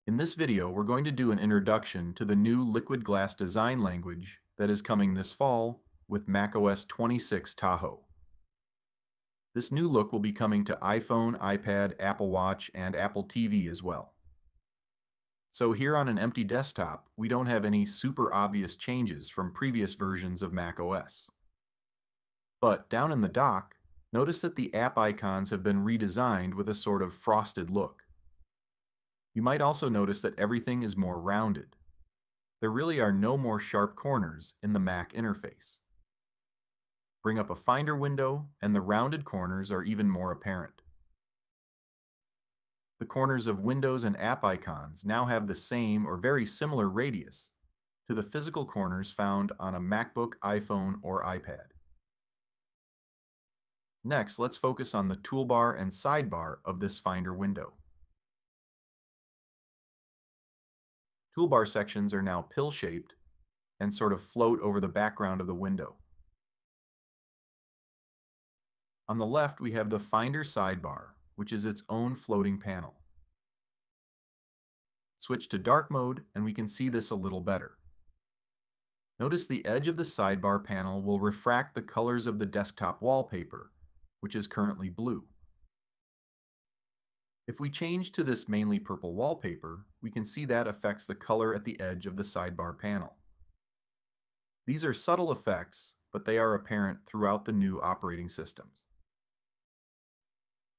In this video, we're going to do an introduction to the new liquid glass design language that is coming this fall with macOS 26 Tahoe. This new look will be coming to iPhone, iPad, Apple Watch, and Apple TV as well. So here on an empty desktop, we don't have any super obvious changes from previous versions of macOS. But down in the dock, notice that the app icons have been redesigned with a sort of frosted look. You might also notice that everything is more rounded. There really are no more sharp corners in the Mac interface. Bring up a Finder window, and the rounded corners are even more apparent. The corners of Windows and app icons now have the same or very similar radius to the physical corners found on a MacBook, iPhone, or iPad. Next, let's focus on the toolbar and sidebar of this Finder window. Toolbar sections are now pill-shaped and sort of float over the background of the window. On the left, we have the Finder sidebar, which is its own floating panel. Switch to dark mode, and we can see this a little better. Notice the edge of the sidebar panel will refract the colors of the desktop wallpaper, which is currently blue. If we change to this mainly purple wallpaper, we can see that affects the color at the edge of the sidebar panel. These are subtle effects, but they are apparent throughout the new operating systems.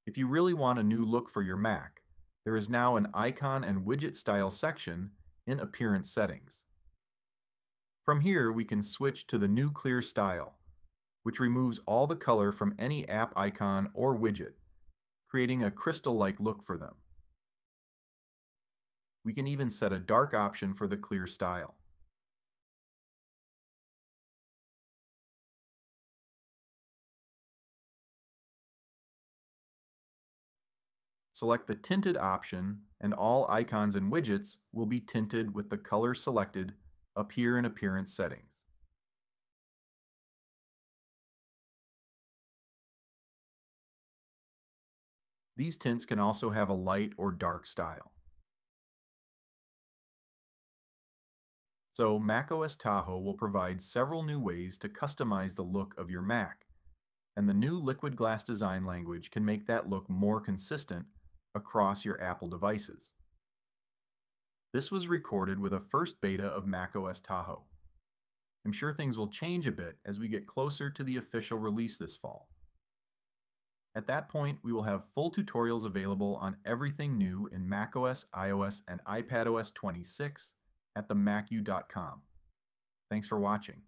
If you really want a new look for your Mac, there is now an icon and widget style section in Appearance Settings. From here, we can switch to the new Clear Style, which removes all the color from any app icon or widget, creating a crystal-like look for them. We can even set a dark option for the clear style. Select the tinted option, and all icons and widgets will be tinted with the color selected up here in Appearance Settings. These tints can also have a light or dark style. So macOS Tahoe will provide several new ways to customize the look of your Mac, and the new liquid glass design language can make that look more consistent across your Apple devices. This was recorded with a first beta of macOS Tahoe. I'm sure things will change a bit as we get closer to the official release this fall. At that point, we will have full tutorials available on everything new in macOS, iOS, and iPadOS 26 at themacu.com. Thanks for watching.